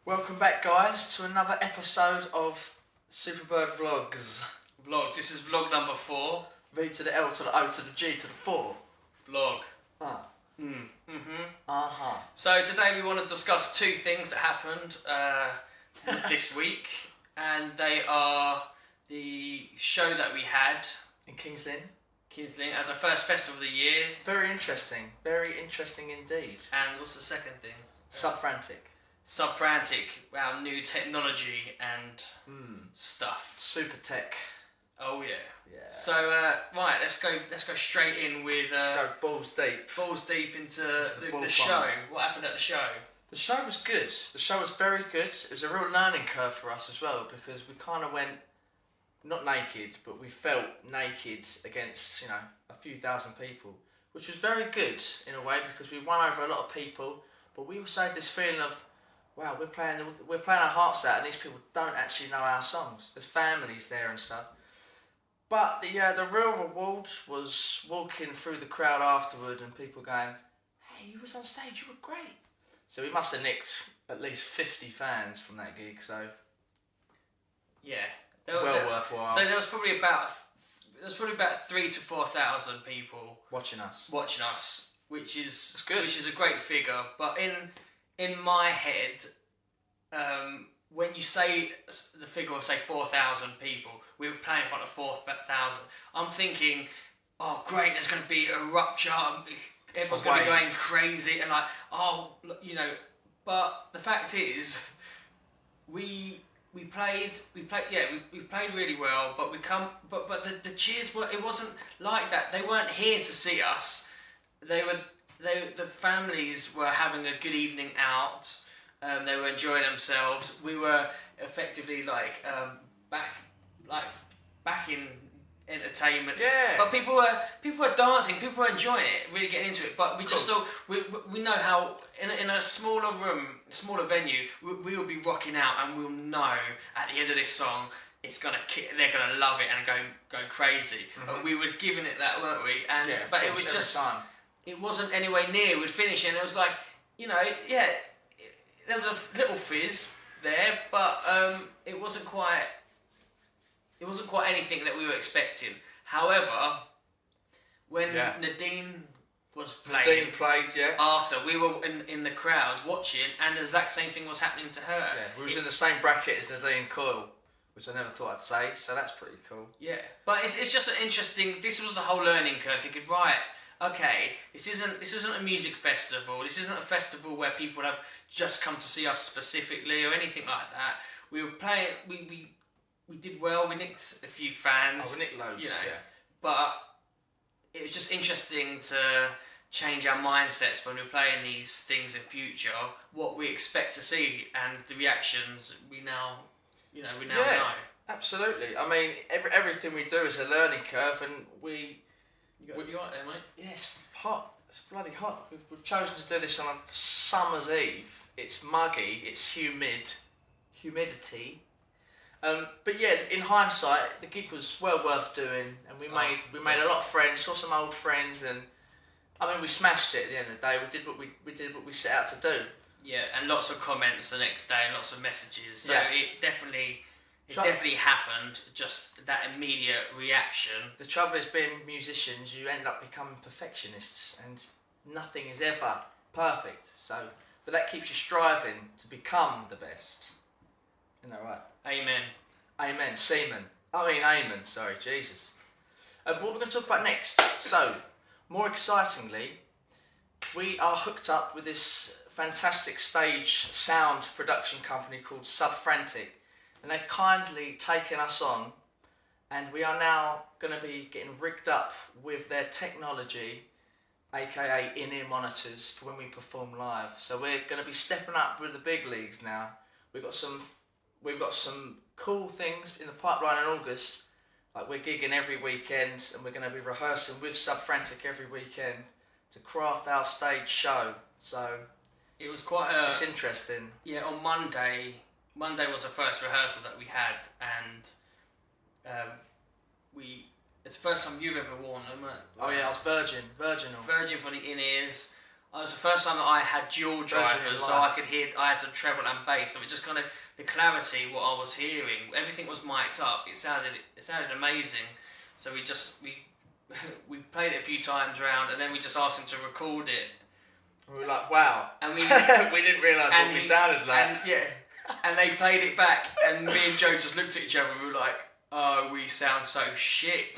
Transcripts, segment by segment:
Welcome back, guys, to another episode of SUPERBIRD Vlogs. This is vlog number 4. V to the L to the O to the G to the 4. Vlog. So today we want to discuss two things that happened this week, and they are the show that we had In King's Lynn. as our first festival of the year. Very interesting indeed. And what's the second thing? Subfrantic. our new technology and stuff. Super tech. Oh yeah. Yeah. So right, let's go straight in with Let's go balls deep. into the the show. What happened at the show? The show was good. The show was very good. It was a real learning curve for us as well, because we kind of went, not naked, but we felt naked against, a few thousand people, which was very good in a way, because we won over a lot of people, but we also had this feeling of, wow, we're playing our hearts out, and these people don't actually know our songs. There's families there and stuff. But the real reward was walking through the crowd afterward and people going, hey, you was on stage, you were great. So we must have nicked at least 50 fans from that gig, so Yeah. worthwhile. So there was probably about 3,000 to 4,000 people watching us, which is good. Which is a great figure. But in my head, when you say the figure of, say, 4,000 people, we were playing in front of 4,000. I'm thinking, oh great, there's going to be a rupture. Everyone's going to be going crazy and But the fact is, we played really well. But the cheers it wasn't like that. They weren't here to see us. The families were having a good evening out. They were enjoying themselves. We were effectively back in entertainment. Yeah. But people were dancing. People were enjoying it, really getting into it. But we just thought we know how in a smaller room, smaller venue, we will be rocking out, and we'll know at the end of this song they're gonna love it and go crazy. Mm-hmm. But we were giving it that, weren't we? And yeah, but it was just time. It wasn't anywhere near. We'd finish, and it was like, there was a little fizz there, but it wasn't quite anything that we were expecting. However, when Nadine was playing, after, we were in the crowd watching, and the exact same thing was happening to her. Yeah, we was in the same bracket as Nadine Coyle, which I never thought I'd say, so that's pretty cool. Yeah, but it's just an interesting. This was the whole learning curve. Thinking, right, okay, this isn't a music festival. This isn't a festival where people have just come to see us specifically or anything like that. We were playing. We did well. We nicked a few fans. Oh, we nicked loads. But it was just interesting to change our mindsets when we're playing these things in future. What we expect to see and the reactions we now know. Absolutely. I mean, everything we do is a learning curve, and we. You right there, mate? Yeah, it's hot. It's bloody hot. We've chosen to do this on a summer's eve. It's muggy. It's humidity. But yeah, in hindsight, the gig was well worth doing, and we made a lot of friends. Saw some old friends, and I mean, we smashed it at the end of the day. We did what we set out to do. Yeah, and lots of comments the next day, and lots of messages. So yeah. It definitely happened, just that immediate reaction. The trouble is, being musicians, you end up becoming perfectionists, and nothing is ever perfect. But that keeps you striving to become the best. Isn't that right? Amen. Seaman. Amen. Sorry, Jesus. What we're going to talk about next. So, more excitingly, we are hooked up with this fantastic stage sound production company called Subfrantic. And they've kindly taken us on, and we are now going to be getting rigged up with their technology, aka in-ear monitors, for when we perform live. So we're going to be stepping up with the big leagues now. We've got some cool things in the pipeline in August. Like, we're gigging every weekend, and we're going to be rehearsing with Subfrantic every weekend to craft our stage show. So it was quite it's interesting. Yeah, on Monday was the first rehearsal that we had, and it's the first time you've ever worn them. Oh yeah, I was virgin for the in-ears. It was the first time that I had dual drivers, so I could hear. I had some treble and bass, so it just kind of the clarity, what I was hearing, everything was mic'd up. It sounded amazing. So we played it a few times around, and then we just asked him to record it. We were like, wow. And we we didn't realise what we sounded like. And, yeah. And they played it back, and me and Joe just looked at each other and we were like, oh, we sound so shit.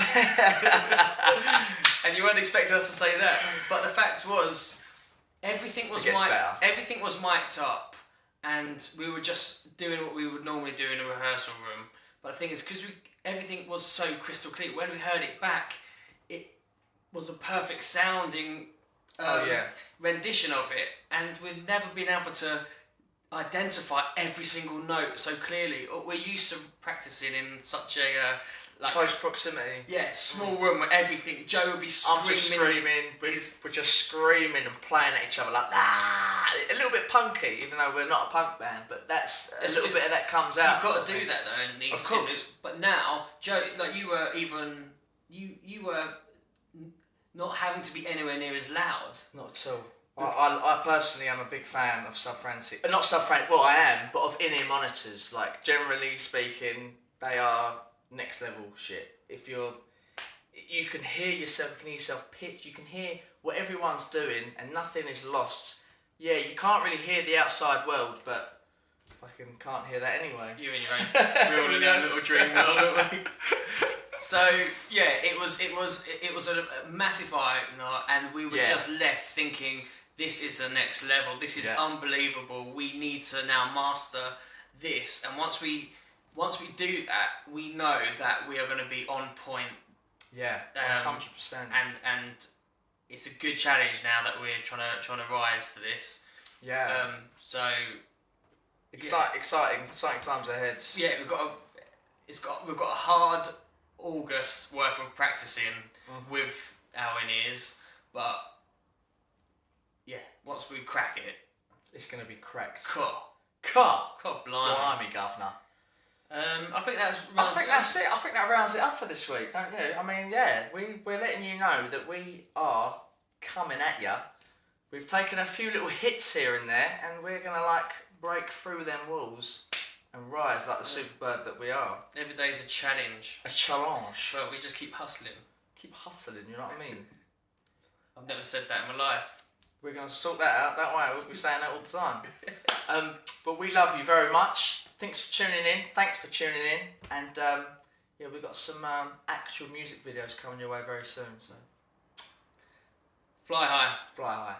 And you weren't expecting us to say that. But the fact was, everything was mic'd up, and we were just doing what we would normally do in a rehearsal room. But the thing is, because everything was so crystal clear, when we heard it back, it was a perfect sounding rendition of it, and we've never been able to identify every single note so clearly. We're used to practicing in such a close proximity. Yeah, small room where everything. Joe would be screaming. I'm just screaming. We're just screaming and playing at each other like ah, a little bit punky, even though we're not a punk band. But that's a little bit of that comes out. You've got to do that though, and of course. But now, Joe, like you were not having to be anywhere near as loud. Not at all. I personally am a big fan of Subfrantic. Not Subfrantic, well I am, but of in-ear monitors. Like, generally speaking, they are next level shit. You can hear yourself, you can hear yourself pitch, you can hear what everyone's doing and nothing is lost. Yeah, you can't really hear the outside world, but fucking can't hear that anyway. You and your own. We're all in our little dream world, aren't we? So yeah, it was a massive eye, and we were just left thinking, this is the next level. This is unbelievable. We need to now master this, and once we do that, we know that we are going to be on point. Yeah, 100%. And it's a good challenge now that we're trying to rise to this. Yeah. So exciting times ahead. Yeah, we've got a hard August worth of practicing with our in-ears, but yeah, once we crack it, it's going to be cracked. God blimey. Blimey, governor. I think that's it. I think that rounds it up for this week, don't you? I mean, yeah, we're letting you know that we are coming at you. We've taken a few little hits here and there, and we're going to break through them walls and rise like the Superbird that we are. Every day's a challenge. A challenge. But we just keep hustling. Keep hustling, you know what I mean? I've never said that in my life. We're going to sort that out, don't worry, we'll be saying that all the time. But we love you very much. Thanks for tuning in. And we've got some actual music videos coming your way very soon. So fly high. Fly high.